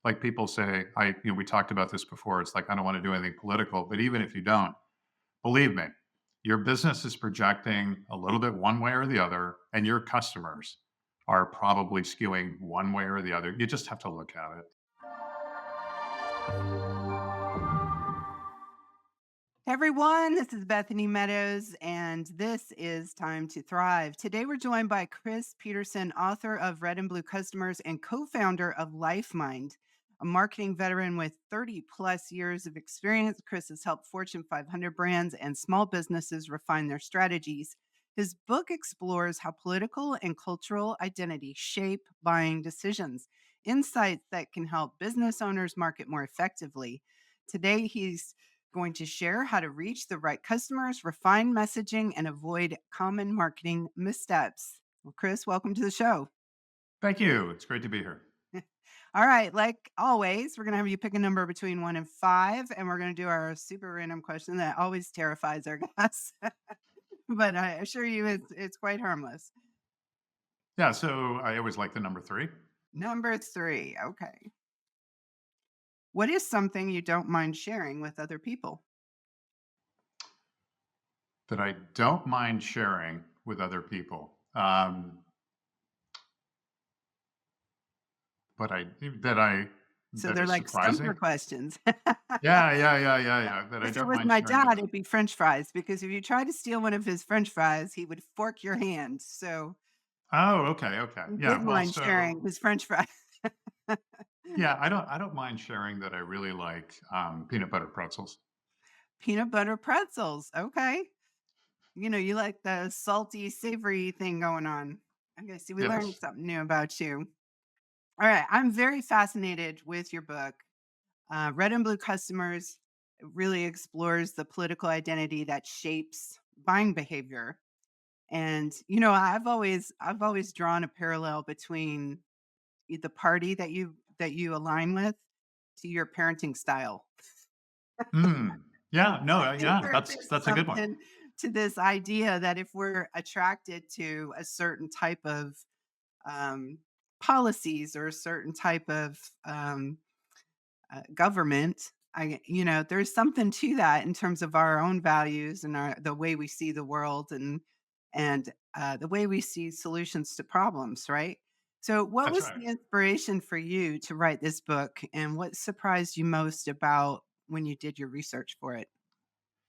Like people say, we talked about this before. It's like, I don't want to do anything political, but even if you don't, believe me, your business is projecting a little bit one way or the other, and your customers are probably skewing one way or the other. You just have to look at it. Hey everyone, this is Bethany Meadows, and this is Time to Thrive. Today we're joined by Chris Peterson, author of Red and Blue Customers and co founder of LifeMind, a marketing veteran with 30 plus years of experience. Chris has helped Fortune 500 brands and small businesses refine their strategies. His book explores how political and cultural identity shape buying decisions, insights that can help business owners market more effectively. Today, he's going to share how to reach the right customers, refine messaging, and avoid common marketing missteps. Well, Chris, welcome to the show. Thank you. It's great to be here. All right, like always, we're going to have you pick a number between 1 and 5, and we're going to do our super random question that always terrifies our guests. But I assure you, it's quite harmless. Yeah. So I always like the number three. Number 3. Okay. What is something you don't mind sharing with other people? That I don't mind sharing with other people. But I that I So that they're is like stumper surprising. questions. Yeah, yeah, yeah, yeah, yeah. That I If it don't was mind my sharing with dad, them. it'd be French fries, because if you try to steal one of his French fries, he would fork your hand. So Oh, okay, okay. he Yeah. didn't Well, mind so sharing his French fries. yeah, I don't mind sharing that I really like peanut butter pretzels. Peanut butter pretzels. Okay. You like the salty, savory thing going on. Okay, see, we learned Yes. something new about you. All right. I'm very fascinated with your book. Red and Blue Customers really explores the political identity that shapes buying behavior. And I've always drawn a parallel between the party that you align with to your parenting style. Mm. Yeah. No. I think Yeah. there's That's a good one. something to this idea that if we're attracted to a certain type of um, policies or a certain type of government, there's something to that in terms of our own values and the way we see the world and the way we see solutions to problems, right? So, what That's was right. the inspiration for you to write this book, and what surprised you most about when you did your research for it?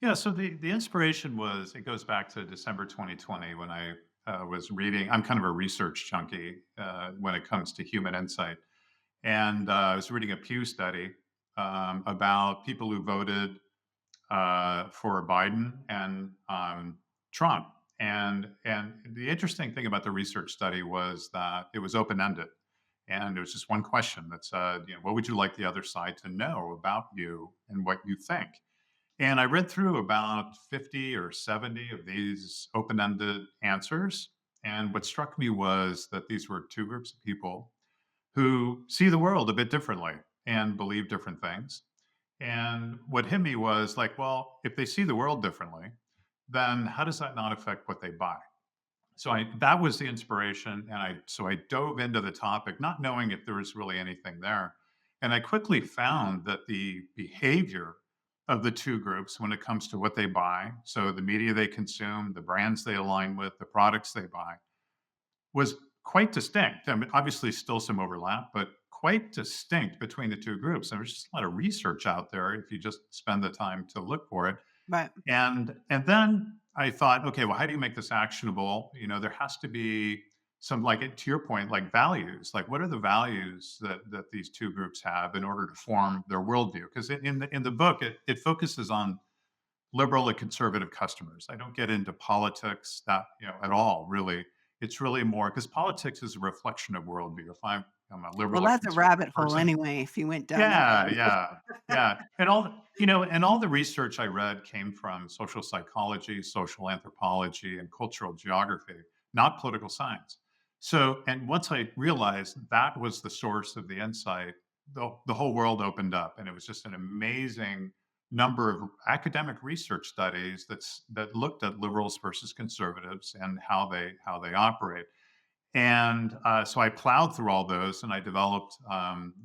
Yeah. So the inspiration was it goes back to December 2020 when I was reading. I'm kind of a research junkie when it comes to human insight, and I was reading a Pew study about people who voted for Biden and Trump. And the interesting thing about the research study was that it was open ended, and it was just one question that said, what would you like the other side to know about you and what you think? And I read through about 50 or 70 of these open ended answers. And what struck me was that these were two groups of people who see the world a bit differently and believe different things. And what hit me was like, well, if they see the world differently, then how does that not affect what they buy? So that was the inspiration, and I dove into the topic, not knowing if there was really anything there, and I quickly found that the behavior of the two groups when it comes to what they buy, so the media they consume, the brands they align with, the products they buy, was quite distinct. I mean, obviously, still some overlap, but quite distinct between the two groups. And there's just a lot of research out there if you just spend the time to look for it. But And then I thought, okay, well, how do you make this actionable? There has to be some, like, to your point, like values. Like, what are the values that these two groups have in order to form their worldview? Because in the book, it focuses on liberal and conservative customers. I don't get into politics that at all. Really, it's really more because politics is a reflection of worldview. If I'm a well, liberal or that's a conservative rabbit hole person, anyway. If you went down that yeah, road, yeah, yeah. And all the research I read came from social psychology, social anthropology, and cultural geography, not political science. So, and once I realized that was the source of the insight, the whole world opened up, and it was just an amazing number of academic research studies that looked at liberals versus conservatives and how they operate. And so I plowed through all those and I developed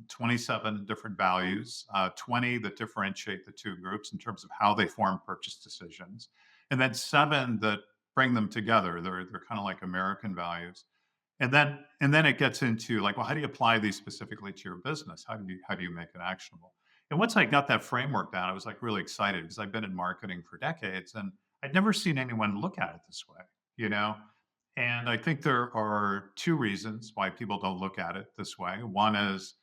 27 different values, 20 that differentiate the two groups in terms of how they form purchase decisions, and then seven that bring them together. They're kind of like American values. And then it gets into like, well, how do you apply these specifically to your business? How do you make it actionable? And once I got that framework down, I was like really excited because I've been in marketing for decades and I'd never seen anyone look at it this way, you know? And I think there are two reasons why people don't look at it this way. One is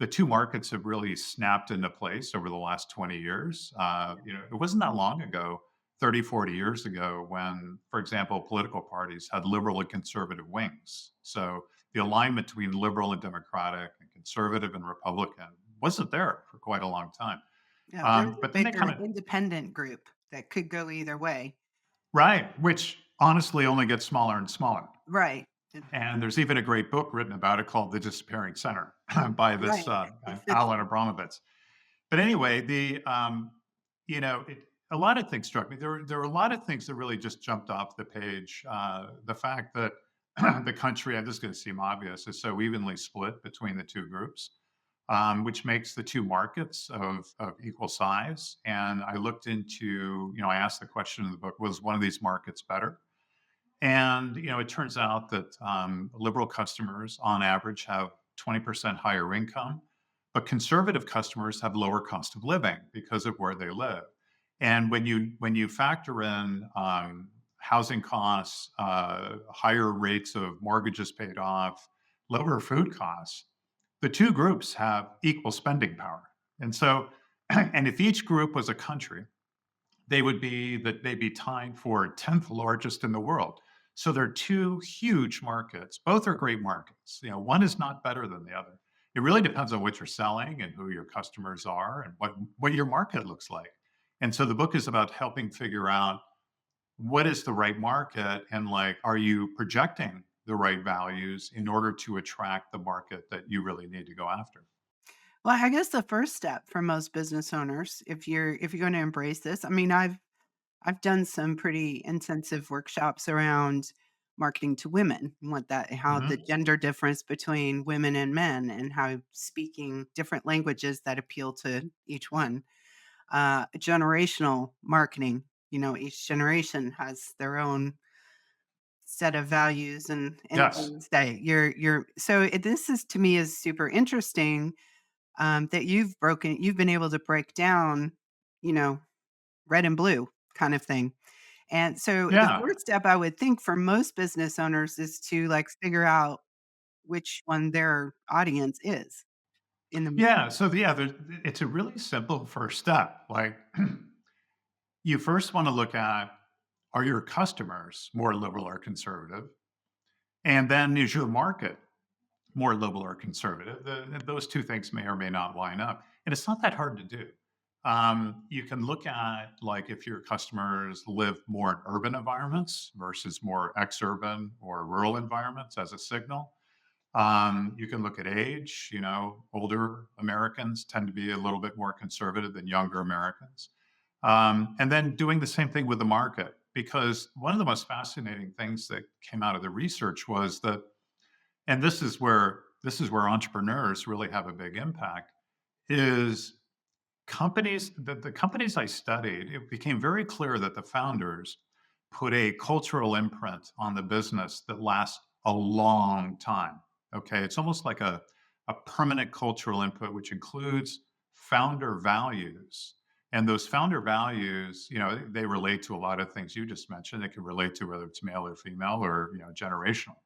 the two markets have really snapped into place over the last 20 years. It wasn't that long ago, 30, 40 years ago, when, for example, political parties had liberal and conservative wings. So the alignment between liberal and democratic and conservative and Republican wasn't there for quite a long time. Yeah, there was a But then they bigger kind of, independent group that could go either way. right, which honestly only gets smaller and smaller. Right. And there's even a great book written about it called The Disappearing Center by this Right. Alan Abramovitz. But anyway, a lot of things struck me. There were a lot of things that really just jumped off the page. The fact that the country, and this is going to seem obvious, is so evenly split between the two groups, which makes the two markets of equal size. And I looked into, I asked the question in the book, was one of these markets better? And it turns out that liberal customers, on average, have 20% higher income, but conservative customers have lower cost of living because of where they live. And when you factor in housing costs, higher rates of mortgages paid off, lower food costs, the two groups have equal spending power. And so, and if each group was a country, they'd be tied for 10th largest in the world. So they're two huge markets. Both are great markets. One is not better than the other. It really depends on what you're selling and who your customers are and what your market looks like. And so the book is about helping figure out what is the right market and like, are you projecting the right values in order to attract the market that you really need to go after? Well, I guess the first step for most business owners, if you're going to embrace this, I mean, I've done some pretty intensive workshops around marketing to women, and how the Hmm. gender difference between women and men, and how speaking different languages that appeal to each one. Generational marketing, each generation has their own set of values and Yes. things that this is to me is super interesting, that you've been able to break down, you know, red and blue kind of thing. And so the Yeah. first step I would think for most business owners is to like figure out which one their audience is in the Yeah. So yeah, it's a really simple first step. Like you first want to look at, are your customers more liberal or conservative? And then is your market more liberal or conservative? Those two things may or may not line up. And it's not that hard to do. You can look at like if your customers live more in urban environments versus more ex-urban or rural environments as a signal. You can look at age. Older Americans tend to be a little bit more conservative than younger Americans. And then doing the same thing with the market, because one of the most fascinating things that came out of the research was that, and this is where entrepreneurs really have a big impact, is the companies I studied, it became very clear that the founders put a cultural imprint on the business that lasts a long time. Okay. It's almost like a permanent cultural input, which includes founder values. And those founder values, they relate to a lot of things you just mentioned. They can relate to whether it's male or female or, generational.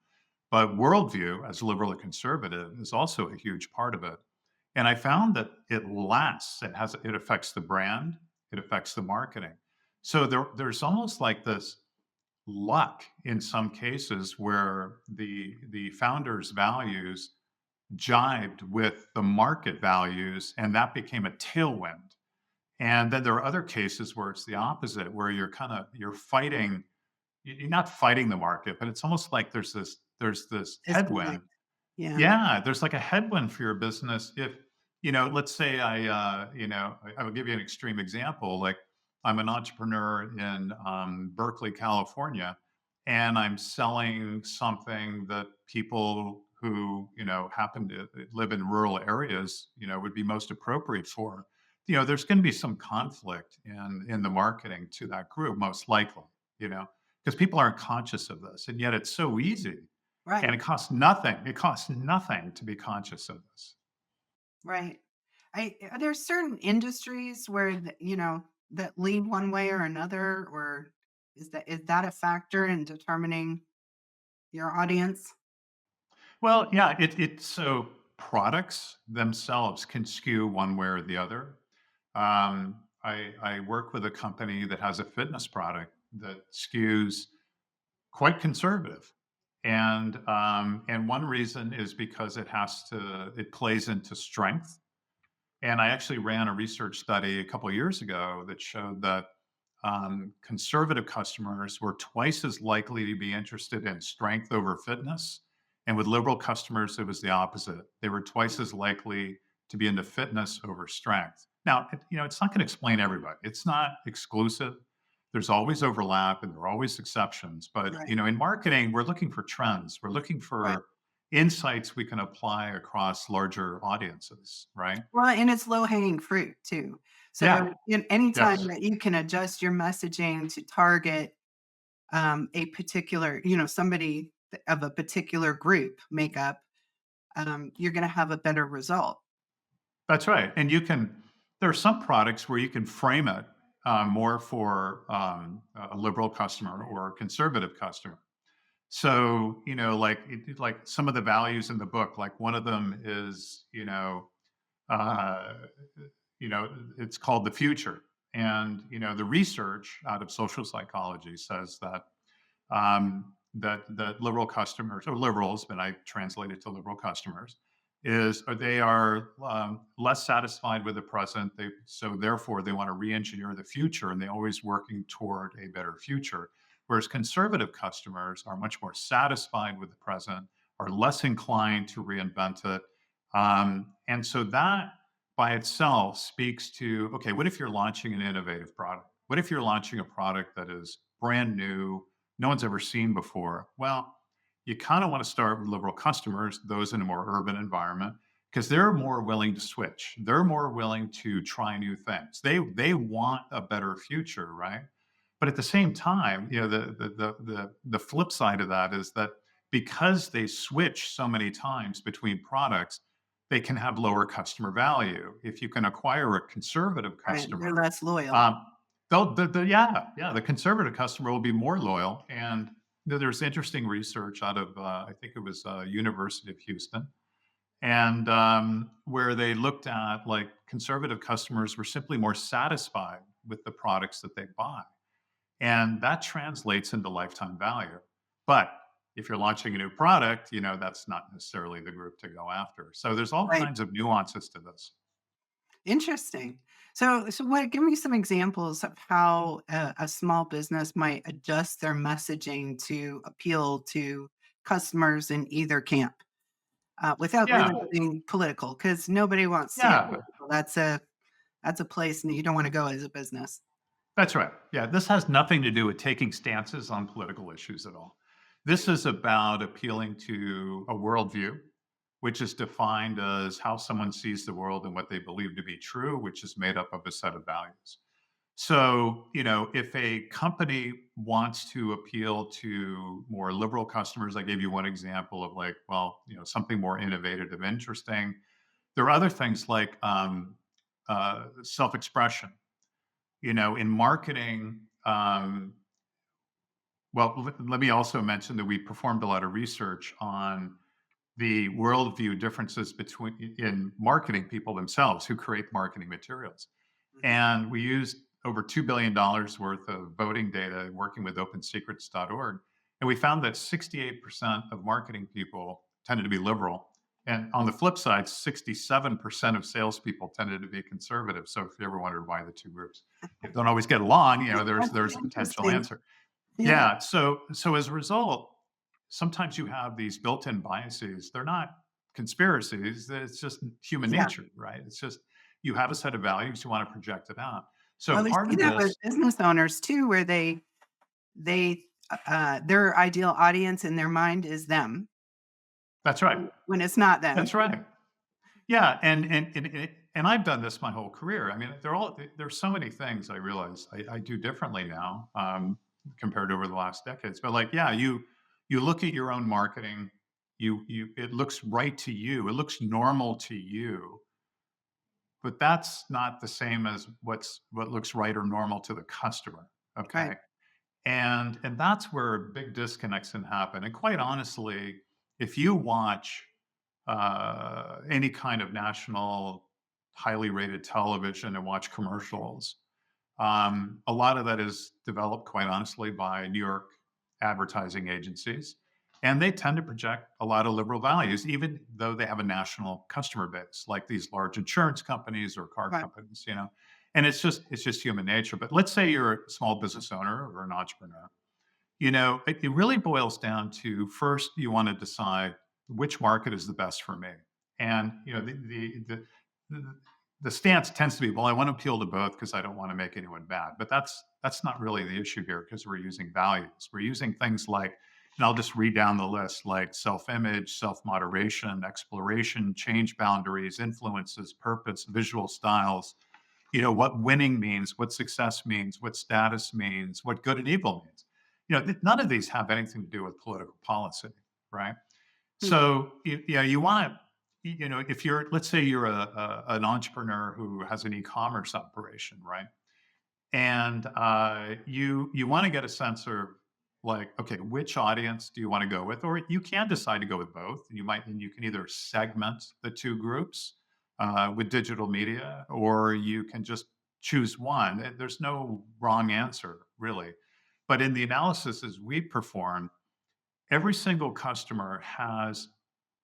But worldview, as liberal or conservative, is also a huge part of it. And I found that it lasts. It affects the brand. It affects the marketing. So there's almost like this luck in some cases where the founders' values jibed with the market values, and that became a tailwind. And then there are other cases where it's the opposite, where you're fighting. You're not fighting the market, but it's almost like there's this disconnect. headwind. Yeah. Yeah, there's like a headwind for your business if, let's say I will give you an extreme example. Like I'm an entrepreneur in Berkeley, California, and I'm selling something that people who, happen to live in rural areas, would be most appropriate for, there's going to be some conflict in the marketing to that group, most likely, you know, because people aren't conscious of this. And yet it's so easy and Right. it costs nothing. It costs nothing to be conscious of this. Right. Are there certain industries where that lean one way or another, or is that a factor in determining your audience? Well, yeah, it's so products themselves can skew one way or the other. I work with a company that has a fitness product that skews quite conservative, and one reason is because it plays into strength. And I actually ran a research study a couple of years ago that showed that conservative customers were twice as likely to be interested in strength over fitness. And with liberal customers, it was the opposite. They were twice as likely to be into fitness over strength. Now, it's not going to explain everybody. It's not exclusive. There's always overlap and there are always exceptions. But, Right. in marketing, we're looking for trends. We're looking Right. for insights we can apply across larger audiences, right? Well, and it's low hanging fruit too. Yeah. So, anytime Yes. that you can adjust your messaging to target a particular, somebody of a particular group makeup, you're going to have a better result. That's right, and there are some products where you can frame it, more for, a liberal customer or a conservative customer. So, like some of the values in the book, like one of them is, uh, it's called the future. And, the research out of social psychology says that liberal customers or liberals, but I translate it to liberal customers, they are less satisfied with the present. So therefore they want to re-engineer the future, and they're always working toward a better future. Whereas conservative customers are much more satisfied with the present, are less inclined to reinvent it, and so that by itself speaks to, okay, what if you're launching an innovative product? What if you're launching a product that is brand new, no one's ever seen before? Well, you kind of want to start with liberal customers, those in a more urban environment, because they're more willing to switch. They're more willing to try new things. They want a better future, right? But at the same time, the flip side of that is that because they switch so many times between products, they can have lower customer value. If you can acquire a conservative Right. They're customer, less loyal. um, yeah, the conservative customer will be more loyal. And there's interesting research out of, I think it was, University of Houston, and where they looked at, like, conservative customers were simply more satisfied with the products that they buy, and that translates into lifetime value. But if you're launching a new product, that's not necessarily the group to go after. So there's all Right. kinds of nuances to this. Interesting. So what? Give me some examples of how a small business might adjust their messaging to appeal to customers in either camp, without Yeah, really being political, because nobody wants to get yeah. political. That's a place that you don't want to go as a business. That's right. Yeah, this has nothing to do with taking stances on political issues at all. This is about appealing to a worldview, which is defined as how someone sees the world and what they believe to be true, which is made up of a set of values. So, if a company wants to appeal to more liberal customers, I gave you one example of, like, well, something more innovative and interesting. There are other things like self expression. In marketing, well, let me also mention that we performed a lot of research on the worldview differences between in marketing people themselves who create marketing materials. Mhm. And we used over $2 billion worth of voting data working with opensecrets.org. And we found that 68% of marketing people tended to be liberal. And on the flip side, 67% of salespeople tended to be conservative. So if you ever wondered why the two groups don't always get along, there's That's there's a potential interesting. answer. Yeah. Yeah. So as a result, sometimes you have these built-in biases. They're not conspiracies. It's just human Yeah. nature, right? It's just you have a set of values, you want to project it out. So Well, we part see of that with this, business owners too, where they their ideal audience in their mind is them That's right. when it's not them. That's right. Yeah, and I've done this my whole career. I mean, there's so many things I realize I do differently now, compared to over the last decades. But like, yeah, you look at your own marketing, you it looks right to you, it looks normal to you, but that's not the same as what looks right or normal to the customer. Right. Okay. And that's where big disconnects can happen. And quite honestly, if you watch any kind of national highly rated television and watch commercials, a lot of that is developed, quite honestly, by New York advertising agencies. And they tend to project a lot of liberal values, even though they have a national customer base, like these large insurance companies or car Right. companies. And it's just human nature. But let's say you're a small business owner or an entrepreneur. It really boils down to first you want to decide which market is the best for me. And the stance tends to be, well, I want to appeal to both because I don't want to make anyone bad. But that's not really the issue here because we're using values. We're using things like, and I'll just read down the list, like self-image, self-moderation, exploration, change boundaries, influences, purpose, visual styles, what winning means, what success means, what status means, what good and evil means. None of these have anything to do with political policy, right? Hmm. So, yeah, you want to, if let's say you're an entrepreneur who has an e-commerce operation, right? And you want to get a sense of like, okay, which audience do you want to go with? Or you can decide to go with both. And you can either segment the two groups with digital media, or you can just choose one. There's no wrong answer, really. But in the analysis we perform, every single customer has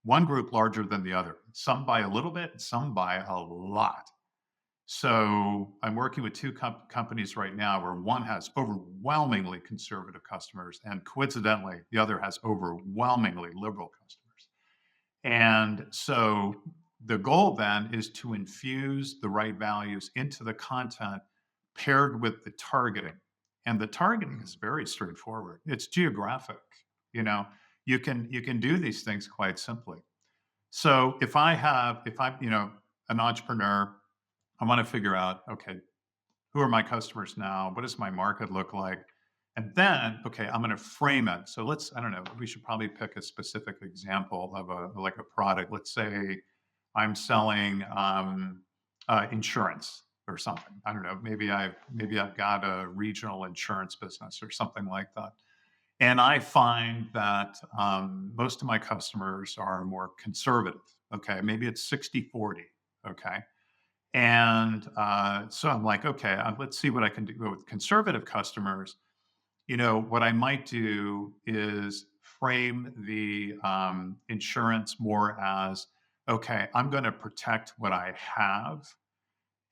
one group larger than the other. Some by a little bit, some by a lot. So I'm working with two companies right now where one has overwhelmingly conservative customers, and coincidentally, the other has overwhelmingly liberal customers. And so the goal then is to infuse the right values into the content paired with the targeting. And the targeting is very straightforward. It's geographic. You know, you can do these things quite simply. So if I'm, an entrepreneur, I want to figure out, okay, who are my customers now? What does my market look like? And then, okay, I'm going to frame it. So I don't know, we should probably pick a specific example of a product. Let's say I'm selling insurance or something. I don't know. Maybe I've got a regional insurance business or something like that. And I find that most of my customers are more conservative. Okay, maybe it's 60-40. Okay, and so I'm like, okay, let's see what I can do with conservative customers. What I might do is frame the insurance more as, okay, I'm going to protect what I have.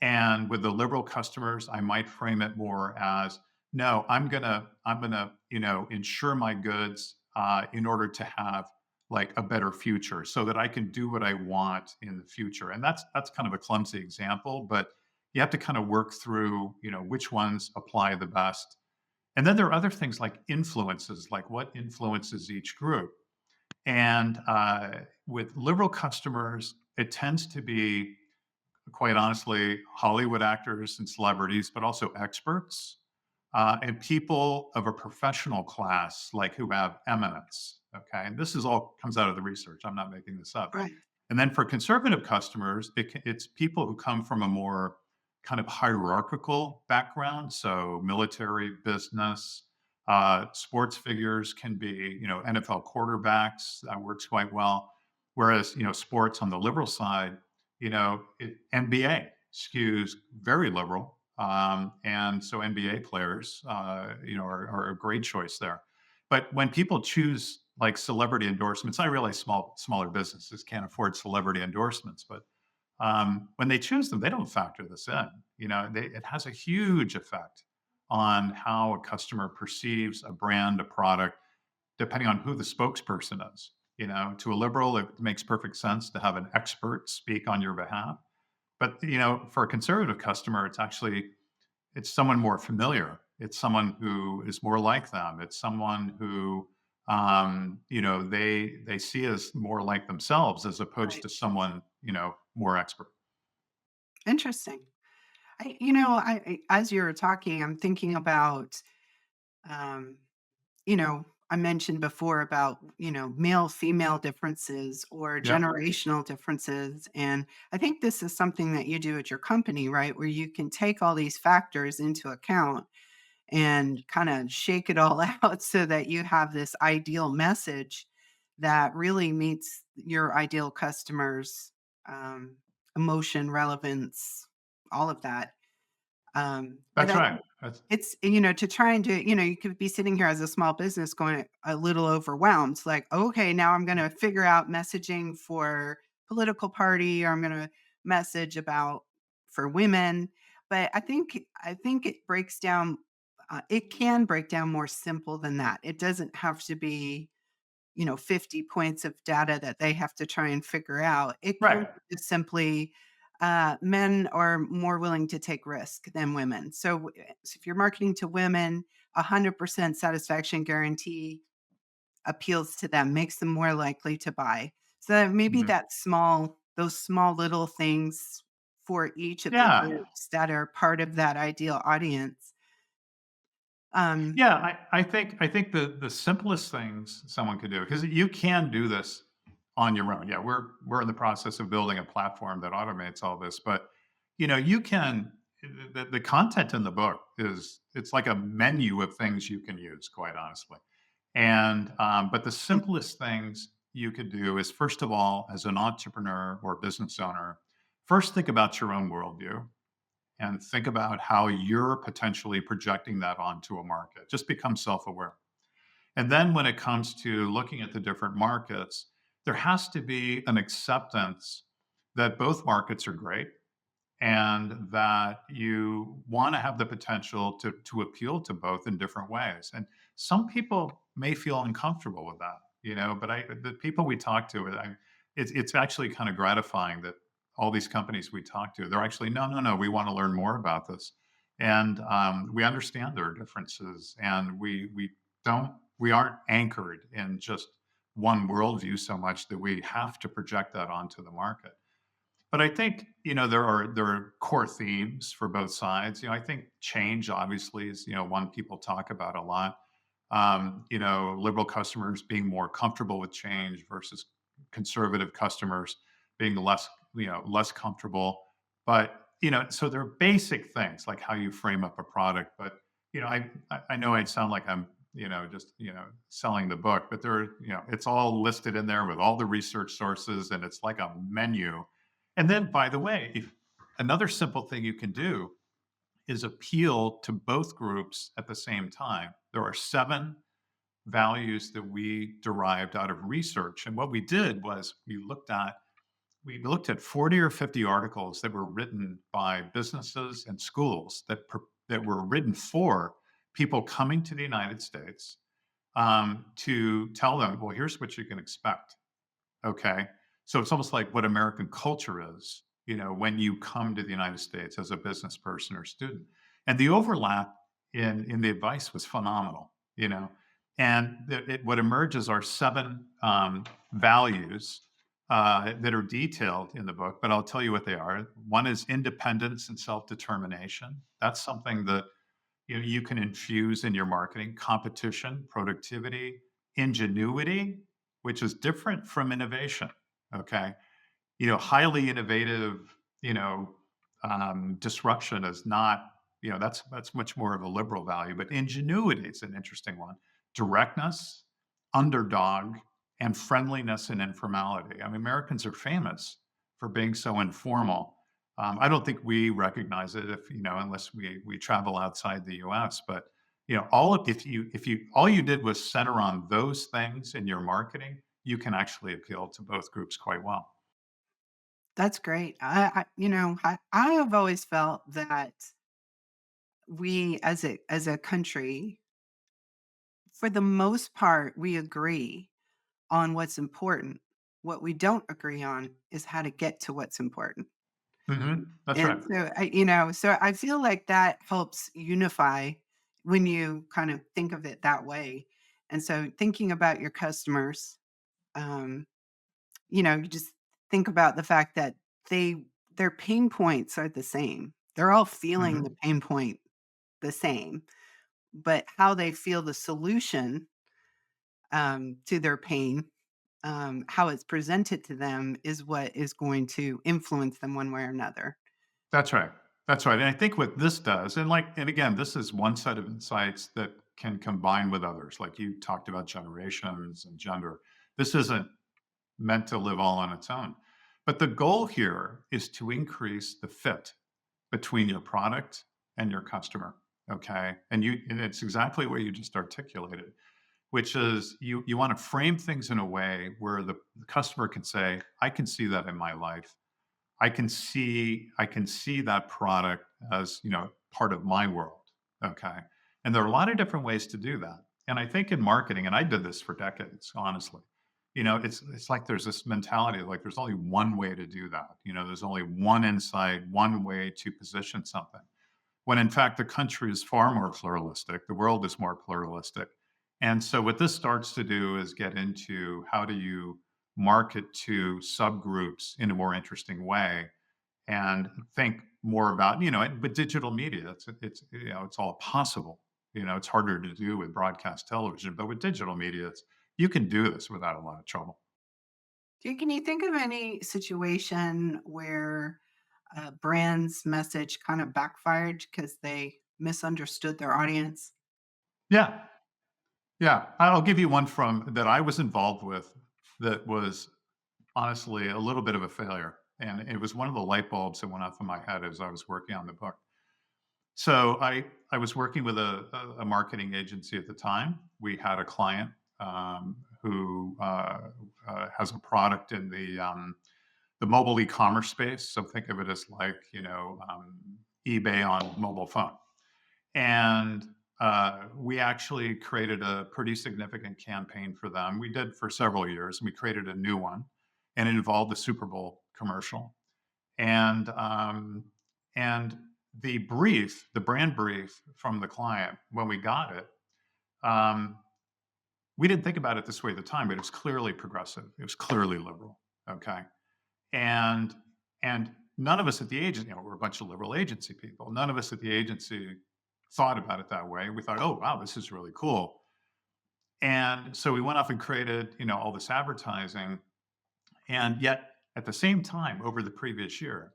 And with the liberal customers, I might frame it more as, no, I'm gonna, insure my goods in order to have like a better future, so that I can do what I want in the future. And that's kind of a clumsy example, but you have to kind of work through, which ones apply the best. And then there are other things like influences, like what influences each group. And with liberal customers, it tends to be, quite honestly, Hollywood actors and celebrities, but also experts and people of a professional class, like who have eminence. Okay, and this is all comes out of the research. I'm not making this up. Right. And then for conservative customers, it's people who come from a more kind of hierarchical background, so military, business, sports figures can be, NFL quarterbacks. That works quite well. Whereas, sports on the liberal side, NBA skews very liberal, and so NBA players, are a great choice there. But when people choose like celebrity endorsements, I realize smaller businesses can't afford celebrity endorsements, but when they choose them, they don't factor this in. It has a huge effect on how a customer perceives a brand, a product, depending on who the spokesperson is. To a liberal, it makes perfect sense to have an expert speak on your behalf. But for a conservative customer, it's someone more familiar. It's someone who is more like them. It's someone who, they see as more like themselves as opposed Right. to someone, more expert. Interesting. As you're talking, I'm thinking about, um, I mentioned before about, male female differences or Yep. generational differences. And I think this is something that you do at your company, right? Where you can take all these factors into account and kind of shake it all out so that you have this ideal message that really meets your ideal customers, um, emotion, relevance, all of that. But That's I right. think to try and do you could be sitting here as a small business going a little overwhelmed. It's like, okay, now I'm going to figure out messaging for political party, or I'm going to message about for women. But I think it breaks down. It can break down more simple than that. It doesn't have to be 50 points of data that they have to try and figure out. It can Right. be just simply men are more willing to take risk than women. So if you're marketing to women, 100% satisfaction guarantee appeals to them, makes them more likely to buy. So maybe Mhm. those small little things for each of the Yeah. groups that are part of that ideal audience. Um, Yeah, I think the simplest things someone could do, because you can do this on your own. Yeah, we're in the process of building a platform that automates all this, but you can the content in the book is it's like a menu of things you can use, quite honestly. And but the simplest things you could do is, first of all, as an entrepreneur or business owner, first think about your own worldview and think about how you're potentially projecting that onto a market. Just become self aware. And then when it comes to looking at the different markets, there has to be an acceptance that both markets are great and that you want to have the potential to appeal to both in different ways. And some people may feel uncomfortable with that, but the people we talk to, it's actually kind of gratifying that all these companies we talk to, they're actually, no, no, no, we want to learn more about this. And we understand there are differences, and we aren't anchored in just one worldview so much that we have to project that onto the market. But I think, there are core themes for both sides. I think change obviously is, one people talk about a lot. Liberal customers being more comfortable with change versus conservative customers being less comfortable. But, so there are basic things like how you frame up a product. But, I know I sound like I'm, just, selling the book, but it's all listed in there with all the research sources, and it's like a menu. And then, by the way, another simple thing you can do is appeal to both groups at the same time. There are 7 values that we derived out of research. And what we did was we looked at 40 or 50 articles that were written by businesses and schools that were written for people coming to the United States, to tell them, well, here's what you can expect. Okay. So it's almost like what American culture is, when you come to the United States as a business person or student. And the overlap in the advice was phenomenal. And what emerges are 7 values that are detailed in the book, but I'll tell you what they are. One is independence and self determination. That's something that you can infuse in your marketing. Competition, productivity, ingenuity, which is different from innovation. Okay. Highly innovative, disruption is not, that's much more of a liberal value, but ingenuity is an interesting one. Directness, underdog, and friendliness and informality. I mean, Americans are famous for being so informal. I don't think we recognize it unless we travel outside the U.S. But all of if you all you did was center on those things in your marketing, you can actually appeal to both groups quite well. that's great. I have always felt that we as a country, for the most part, we agree on what's important. What we don't agree on is how to get to what's important. That's right. And so I feel like that helps unify when you kind of think of it that way. And so thinking about your customers, um, you just think about the fact that they their pain points are the same. They're all feeling the Mhm. pain point the same, but how they feel the solution to their pain, how it's presented to them is what is going to influence them one way or another. That's right. That's right. And I think what this does, and again, this is one set of insights that can combine with others. Like you talked about generations and gender. This isn't meant to live all on its own. But the goal here is to increase the fit between your product and your customer. Okay. And it's exactly what you just articulated, which is you want to frame things in a way where the customer can say, I can see that in my life. I can see that product as, part of my world, okay? And there are a lot of different ways to do that. And I think in marketing, and I did this for decades, honestly, it's like there's this mentality like there's only one way to do that. There's only one insight, one way to position something. When in fact the country is far more pluralistic, the world is more pluralistic. And so what this starts to do is get into how do you market to subgroups in a more interesting way and think more about, with digital media, it's all possible. It's harder to do with broadcast television, but with digital media, you can do this without a lot of trouble. Can you think of any situation where a brand's message kind of backfired because they misunderstood their audience? Yeah. Yeah. I'll give you one from that I was involved with that was honestly a little bit of a failure. And it was one of the light bulbs that went off in my head as I was working on the book. So I was working with a marketing agency at the time. We had a client who has a product in the mobile e-commerce space. So think of it as like eBay on mobile phone. And we actually created a pretty significant campaign for them. We did for several years. And we created a new one, and it involved the Super Bowl commercial. And the brand brief from the client when we got it, um, we didn't think about it this way at the time, but it was clearly progressive. It was clearly liberal. Okay, and and none of us at the agency, we're a bunch of liberal agency people. None of us at the agency thought about it that way. We thought, oh wow, this is really cool. And so we went off and created, all this advertising, and yet at the same time, over the previous year,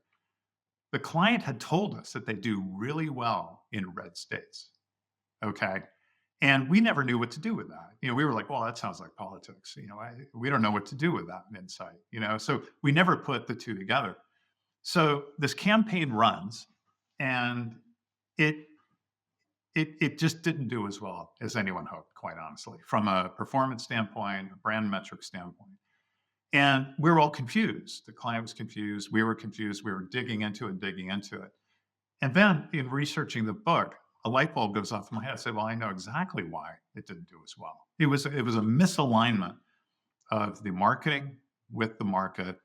the client had told us that they do really well in red states. Okay. And we never knew what to do with that. We were like, well, that sounds like politics. We don't know what to do with that insight, so we never put the two together. So this campaign runs and it, it just didn't do as well as anyone hoped, quite honestly, from a performance standpoint, a brand metric standpoint. And we were all confused. The client was confused. We were confused. We were digging into it and digging into it. And then in researching the book, a light bulb goes off in my head. I said, "Well, I know exactly why it didn't do as well. It was a misalignment of the marketing with the market."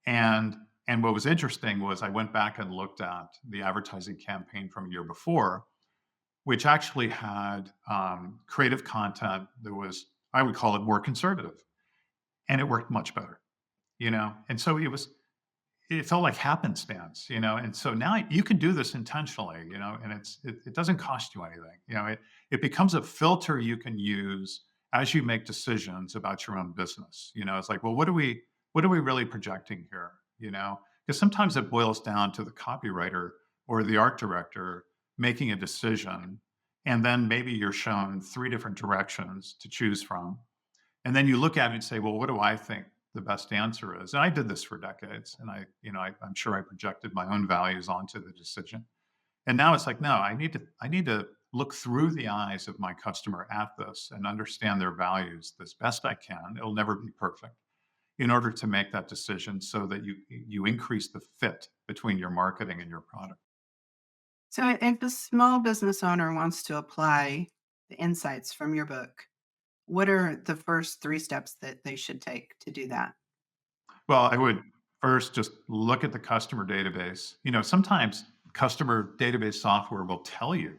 And what was interesting was I went back and looked at the advertising campaign from a year before, which actually had creative content that was, I would call it, more conservative, and it worked much better. And so it felt like happenstance, and so now you can do this intentionally, and it doesn't cost you anything. It becomes a filter you can use as you make decisions about your own business. It's like, well, what are we really projecting here? Because sometimes it boils down to the copywriter or the art director making a decision, and then maybe you're shown three different directions to choose from, and then you look at it and say, well, what do I think the best answer is? And I did this for decades. And I'm sure I projected my own values onto the decision. And now it's like, no, I need to look through the eyes of my customer at this and understand their values as best I can. It'll never be perfect in order to make that decision so that you increase the fit between your marketing and your product. So, if a small business owner wants to apply the insights from your book, what are the first three steps that they should take to do that? Well, I would first just look at the customer database. Sometimes customer database software will tell you,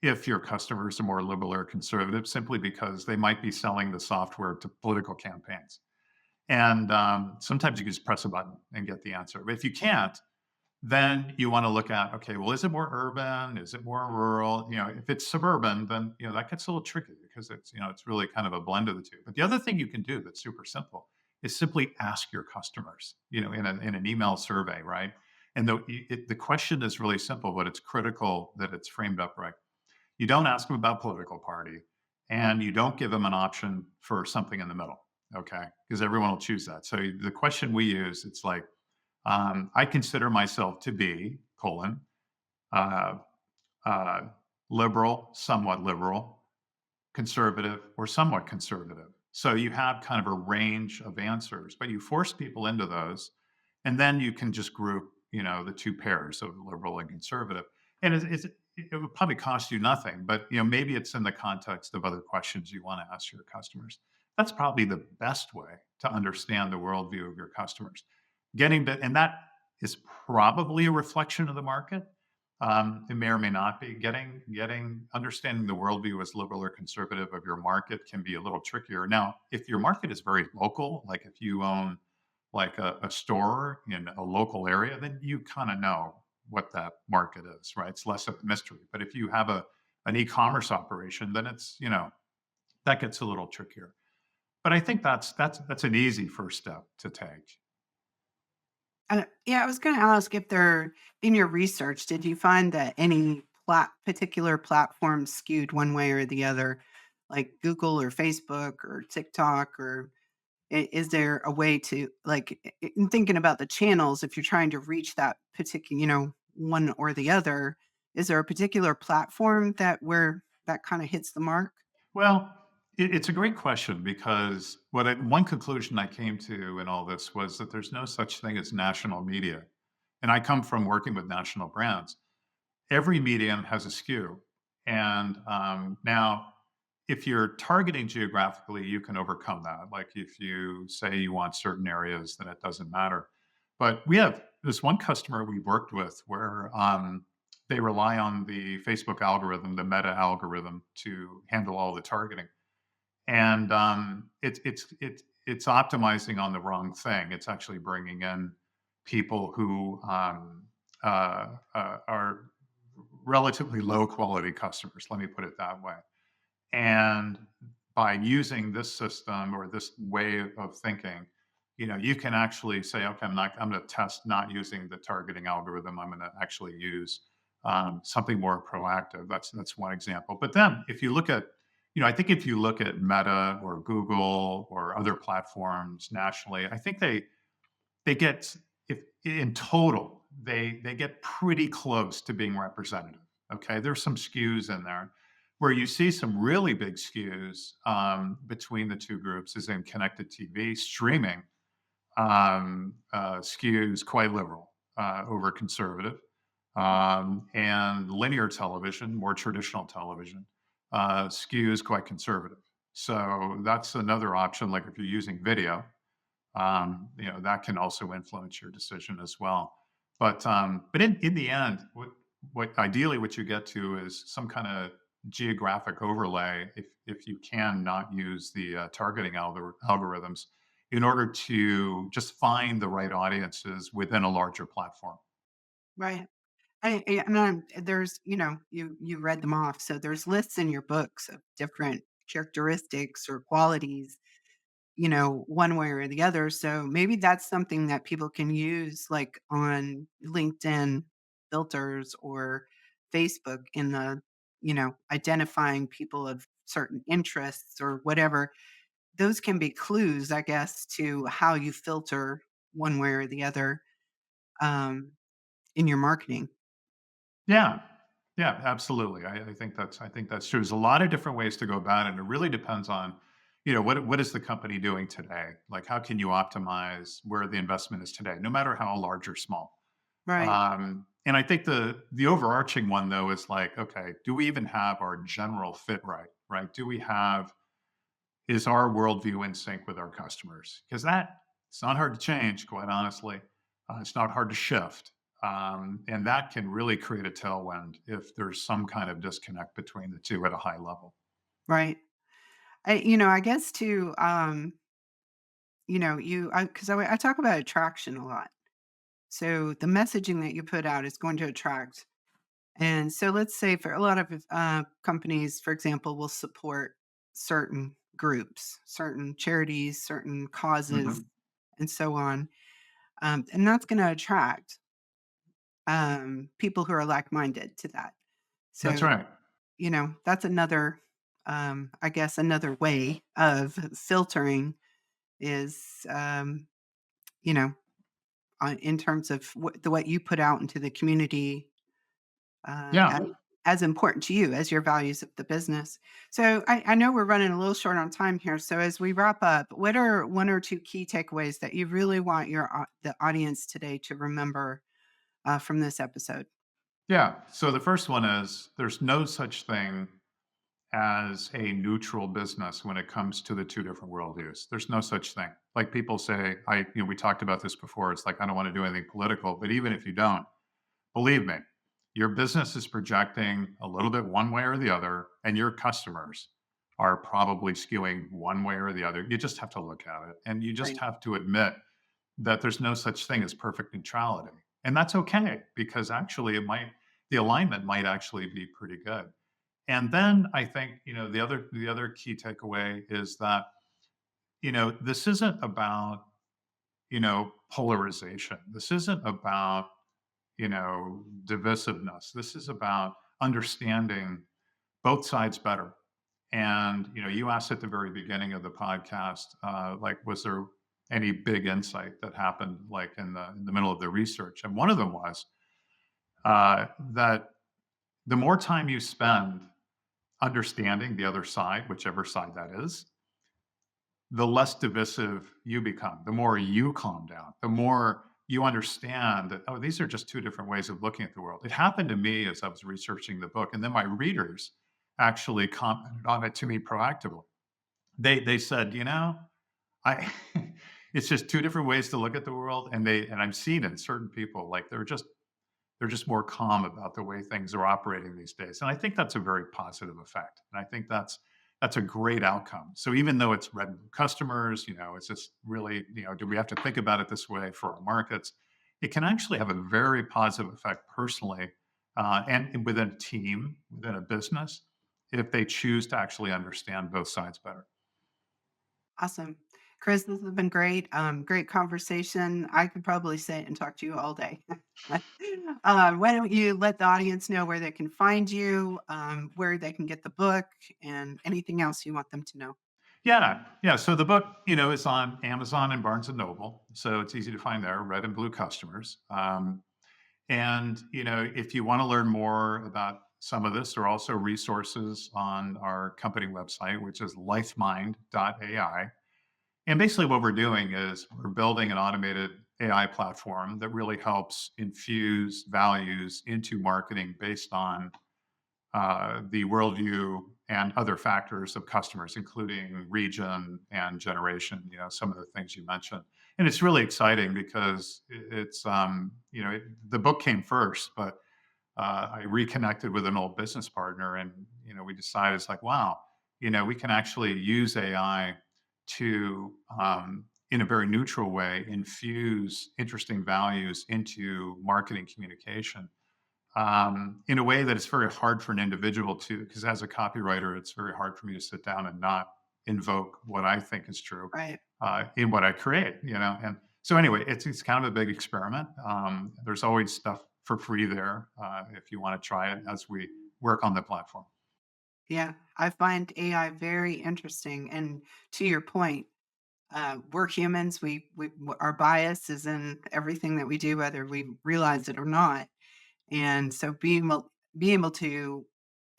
if your customers are more liberal or conservative, simply because they might be selling the software to political campaigns. And sometimes you can just press a button and get the answer. But if you can't, then you want to look at, okay, well, is it more urban? Is it more rural? If it's suburban, then that gets a little tricky because it's really kind of a blend of the two. But the other thing you can do that's super simple is simply ask your customers, in an email survey, right? And the question is really simple, but it's critical that it's framed up right. You don't ask them about political party, and you don't give them an option for something in the middle, okay? Because everyone will choose that. So the question we use, it's like, I consider myself to be, colon, uh, uh, liberal, somewhat liberal, conservative, or somewhat conservative. So you have kind of a range of answers, but you force people into those, and then you can just group, the two pairs of liberal and conservative. And it would probably cost you nothing, but maybe it's in the context of other questions you want to ask your customers. That's probably the best way to understand the worldview of your customers. And that is probably a reflection of the market. It may or may not be. Getting understanding the worldview as liberal or conservative of your market can be a little trickier. Now, if your market is very local, like if you own like a store in a local area, then you kind of know what that market is, right? It's less of a mystery. But if you have an e-commerce operation, then that gets a little trickier. But I think that's an easy first step to take. Yeah, I was going to ask if there, in your research, did you find that any particular platform skewed one way or the other, like Google or Facebook or TikTok, or is there a way to like in thinking about the channels, if you're trying to reach that particular, one or the other, is there a particular platform that where that kind of hits the mark? Well, it's a great question because one conclusion I came to in all this was that there's no such thing as national media. And I come from working with national brands. Every medium has a skew. And now, if you're targeting geographically, you can overcome that. Like if you say you want certain areas, then it doesn't matter. But we have this one customer we worked with where they rely on the Facebook algorithm, the meta algorithm, to handle all the targeting, and it's optimizing on the wrong thing. It's actually bringing in people who are relatively low quality customers. Let me put it that way. And by using this system or this way of thinking, you can actually say, okay, I'm going to test not using the targeting algorithm. I'm going to actually use something more proactive. That's one example. But then if you look at, I think if you look at Meta or Google or other platforms nationally, I think they get, if in total, they get pretty close to being representative. Okay, there's some skews in there. Where you see some really big skews between the two groups is in connected TV. Streaming skews quite liberal over conservative, and linear television, more traditional television, skews quite conservative. So that's another option. Like if you're using video, that can also influence your decision as well. But in the end, what ideally what you get to is some kind of geographic overlay, if you can not use the targeting algorithms, in order to just find the right audiences within a larger platform. Right. There's, you read them off. So there's lists in your books of different characteristics or qualities, one way or the other. So maybe that's something that people can use like on LinkedIn filters or Facebook in the, identifying people of certain interests or whatever. Those can be clues, I guess, to how you filter one way or the other um, in your marketing. Yeah. Yeah, absolutely. I think that's true. There's a lot of different ways to go about it. And it really depends on, what is the company doing today? Like how can you optimize where the investment is today, no matter how large or small? Right. And I think the overarching one though is like, okay, do we even have our general fit right? Right? Is our worldview in sync with our customers? Because it's not hard to change, quite honestly. It's not hard to shift. And that can really create a tailwind if there's some kind of disconnect between the two at a high level. Right. I guess too, because I talk about attraction a lot. So the messaging that you put out is going to attract. And so let's say for a lot of companies, for example, will support certain groups, certain charities, certain causes, Mhm. and so on. And that's going to attract people who are like minded to that. That's So, right. that's another, I guess, another way of filtering is, you know, in terms of what you put out into the community Yeah. as important to you as your values of the business. So I know we're running a little short on time here. So as we wrap up, what are one or two key takeaways that you really want the audience today to remember from this episode? Yeah. So the first one is there's no such thing as a neutral business when it comes to the two different worldviews. There's no such thing. Like people say, we talked about this before. It's like, I don't want to do anything political, but even if you don't, believe me, your business is projecting a little bit one way or the other, and your customers are probably skewing one way or the other. You just have to look at it and you just Right. have to admit that there's no such thing as perfect neutrality. And that's okay because actually the alignment might actually be pretty good. And then I think, the other key takeaway is that, this isn't about, polarization. This isn't about, divisiveness. This is about understanding both sides better. And, you asked at the very beginning of the podcast, like, was there any big insight that happened like in the middle of the research? And one of them was that the more time you spend understanding the other side, whichever side that is, the less divisive you become, the more you calm down, the more you understand that, oh, these are just two different ways of looking at the world. It happened to me as I was researching the book, and then my readers actually commented on it to me proactively. They said, I it's just two different ways to look at the world, and I'm seeing in certain people like they're just more calm about the way things are operating these days. And I think that's a very positive effect. And I think that's a great outcome. So even though it's red and blue customers, it's just really, do we have to think about it this way for our markets? It can actually have a very positive effect personally and within a team, within a business, if they choose to actually understand both sides better. Awesome. Chris, this has been great. Great conversation. I could probably sit and talk to you all day. Why don't you let the audience know where they can find you, where they can get the book, and anything else you want them to know? Yeah, yeah. So the book, is on Amazon and Barnes and Noble, so it's easy to find there. Red and blue customers. And, if you want to learn more about some of this, there are also resources on our company website, which is lifemind.ai. And basically, what we're doing is we're building an automated AI platform that really helps infuse values into marketing based on the worldview and other factors of customers, including region and generation. Some of the things you mentioned, and it's really exciting because the book came first, but I reconnected with an old business partner, and we decided it's like, wow, we can actually use AI to, in a very neutral way, infuse interesting values into marketing communication in a way that it's very hard for an individual to, because as a copywriter, it's very hard for me to sit down and not invoke what I think is true Right. in what I create, And so anyway, it's kind of a big experiment. There's always stuff for free there if you want to try it as we work on the platform. Yeah, I find AI very interesting. And to your point, we're humans. Our bias is in everything that we do, whether we realize it or not. And so being able to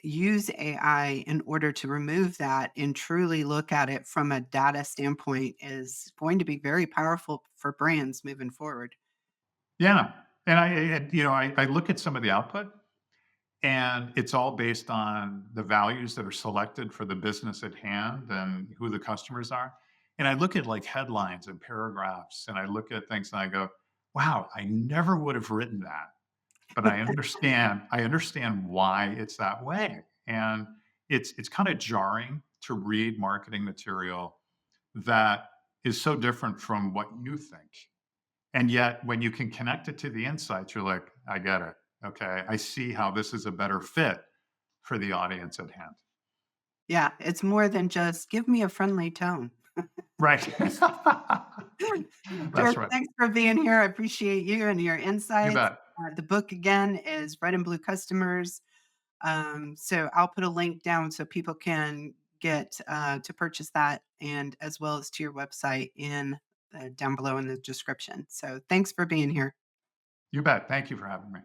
use AI in order to remove that and truly look at it from a data standpoint is going to be very powerful for brands moving forward. Yeah, and I look at some of the output, and it's all based on the values that are selected for the business at hand and who the customers are. And I look at like headlines and paragraphs, and I look at things and I go, wow, I never would have written that, but I understand why it's that way. And it's kind of jarring to read marketing material that is so different from what you think. And yet when you can connect it to the insights, you're like, I get it. Okay. I see how this is a better fit for the audience at hand. Yeah, it's more than just give me a friendly tone. Right. Chris, That's right. thanks for being here. I appreciate you and your You insights. bet. The book again is Red and Blue Customers. So I'll put a link down so people can get to purchase that, and as well as to your website in down below in the description. So thanks for being here. You bet. Thank you for having me.